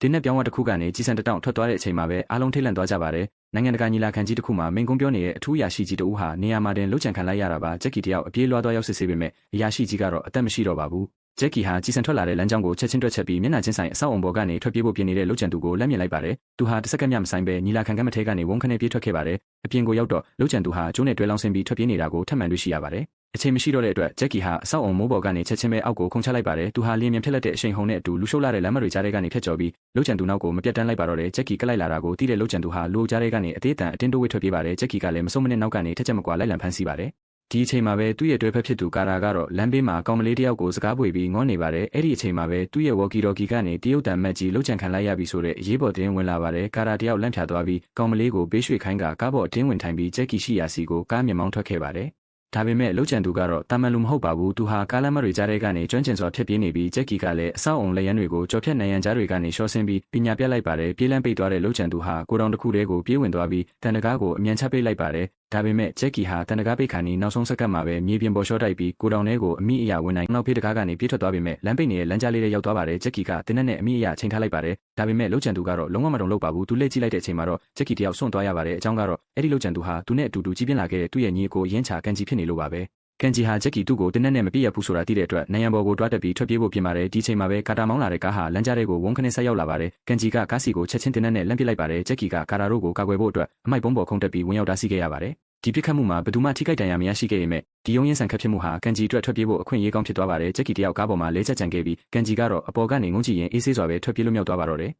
တင်းနဲ့ပြောင်းဝတ်တစ်ခုကနေကြီးစံတတောင်ထွက်သွားတဲ့အချိန်မှာပဲအားလုံးထိတ်လန့်သွားကြပါတယ်နိုင်ငံတကာညီလာခံကြီးတစ်ခုမှာမိန်ကုန်းပြောနေတဲ့အထူးအရာရှိကြီးတဦးဟာနေရာမှာတင်လှုပ်ကြံခံလိုက်ရတာပါဂျက်ကီတယောက်အပြေးလွှားသွားရောက်စစ်ဆေးပေမဲ့အရာရှိကြီးကတော့အသက်မရှိတော့ပါဘူးဂျက်ကီဟာကြီးစံထွက်လာတဲ့လမ်းကြောင်းကိုချက်ချင်းတွက်ချက်ပြီးမျက်နှာချင်းဆိုင်အဆောက်အုံပေါ်ကနေထွက်ပြေးဖို့ပြင်နေတဲ့လှုပ်ကြံသူကိုလက်မြင်လိုက်ပါတယ်သူဟာတစ်စက္ကန့်မျှမဆိုင်ပဲညီလာခံကမ်းမထဲကနေဝုန်းခနဲ့ပြေးထွက်ခဲ့ပါတယ်အပြင်ကိုရောက်တော့လှုပ်ကြံသူဟာကျိုးနဲ့တွဲလောင်းဆင်းပြီးထွက်ပြေးနေတာကိုထပ်မံတွေ့ရှိရပါတယ်အချိန်မရှိတော့တဲ့အတွက်ဂျက်ကီဟာအဆောက်အုံမိုးပေါ်ကနေချက်ချင်းပဲအောက်ကိုခုန်ချလိုက်ပါတယ်သူဟာလျင်မြန်ဖြစ်လက်တဲ့အရှိန်ဟုန်နဲ့အတူလူရှုပ်လာတဲ့လမ်းမတွေကြားထဲကနေဖြတ်ကျော်ပြီးလှုပ်ကြံသူနောက်ကိုမပြတ်တမ်းလိုက်ပါတော့တဲ့ဂျက်ကီကလိုက်လာတာကိုတီးတဲ့လှုပ်ကြံသူဟာလူအုပ်ကြားထဲကနေအသေးအတန်အတင်းတိုးဝှေ့ထွက်ပြေးပါတယ်ဂျက်ကီကလည်းမဆုံးမနစ်နောက်ကနေထက်ချက်မကွာလိုက်လံဖမ်းဆီးပါတယ်ဒီအချိန်မှာပဲသူ့ရဲ့တွဲဖက်ဖြစ်သူကာရာကတော့လမ်းဘေးမှာကောင်မလေးတယောက်ကိုစကားပွေပြီးငေါနေပါတယ်အဲ့ဒီအချိန်မှာပဲသူ့ရဲ့ဝေါ်ကီတော်ကီကနေတရုတ်တန်မတ်ကြီးလှုပ်ကြံခံလိုက်ရပြီဆိုတဲ့အရေးပေါ်တင်းဝင်လာပါတယ်ကာရာတယောက်လန့်ဖြာသွားပြီးကောင်မလေးကိုဘေးရွှေ့ခိုင်းကကားပေါ်အတင်းဝင်ထိုင်ပြီးဂျက်ကီရှိရာစီကိုကားမြင်မောင်းထွက်ခဲ့ပါတယ်ဒါပေမဲ့လှုပ်ကြံသူကတော့တာမန်လူမဟုတ်ပါဘူးသူဟာကားလမ်းမတွေကြားထဲကနေကျွမ်းကျင်စွာဖြစ်ပြေးနေပြီးဂျက်ကီကလည်းအဆောက်အုံလက်ရန်တွေကိုကြော်ဖြတ်နိုင်ရန်ကြားတွေကနေရှော့ဆင်းပြီးပညာပြလိုက်ပါတယ်ပြေးလမ်းပိတ်သွားတဲ့လှုပ်ကြံသူဟာကိုတောင်တစ်ခုတည်းကိုပြေးဝင်သွားပြီးတန်တကားကိုအမြန်ချပိတ်လိုက်ပါတယ်ဒါပေမဲ့ဂျက်ကီဟာတန်တကားပိတ်ခါနီနောက်ဆုံးစက္ကန့်မှာပဲမြေပြင်ပေါ်ရှော့တိုက်ပြီးကိုတောင်ထဲကိုအမိအရာဝင်နိုင်နောက်ဖေးတကားကနေပြေးထွက်သွားပေမဲ့လမ်းပိတ်နေတဲ့လမ်းကြားလေးထဲရောက်သွားပါတယ်ဂျက်ကီကတင်းနဲ့အမိအရာချိန်ထားလိုက်ပါတယ်ဒါပေမဲ့လှုပ်ကြံသူကတော့လုံးဝမတုံလို့ပါဘူးသူလှည့်ကြည့်လိုက်တဲ့အချိန်မှာတော့ဂျက်ကီတယောက်စွန့်သွားရပါတယ်အကြောင်းကတော့အဲ့ဒီလှုပ်ကြံသူဟာသူနဲ့အတူတူကြီးပြင်းလာခဲ့တဲ့သူ့ရဲ့ညီကိုရင်းချကန်ကြီးဖြစ်နေလို့ပါပဲကန်ဂျီဟာဂျက်ကီသူ့ကိုတင်းနဲ့မပြည့်ရဘူးဆိုတာသိတဲ့အတွက်နိုင်ရန်ဘော်ကိုတွားတက်ပြီးထွက်ပြေးဖို့ပြင်ပါတယ်ဒီချိန်မှာပဲကာတာမောင်းလာတဲ့ကားဟာလမ်းကြားထဲကိုဝုန်းခနဲ့ဆက်ရောက်လာပါတယ်ကန်ဂျီကကားစီကိုချက်ချင်းတင်းနဲ့လှမ်းပစ်လိုက်ပါတယ်ဂျက်ကီကကာတာတို့ကိုကာကွယ်ဖို့အတွက်အမိုက်ပုံးပေါ်ခုန်တက်ပြီးဝင်ရောက်တားဆီးခဲ့ရပါတယ်ဒီပြစ်ခတ်မှုမှာဘယ်သူမှထိခိုက်ဒဏ်ရာမရရှိခဲ့ပေမဲ့ဒီယုံရင်ဆန်ခတ်ဖြစ်မှုဟာကန်ဂျီအတွက်ထွက်ပြေးဖို့အခွင့်အရေးကောင်းဖြစ်သွားပါတယ်ဂျက်ကီတယောက်ကားပေါ်မှာလဲချက်ကြံခဲ့ပြီးကန်ဂျီကတော့အပေါ်ကနေငုံကြည့်ရင်အေးဆေးစွာပဲထွက်ပြေးလွတ်မြောက်သွားပါတော့တယ်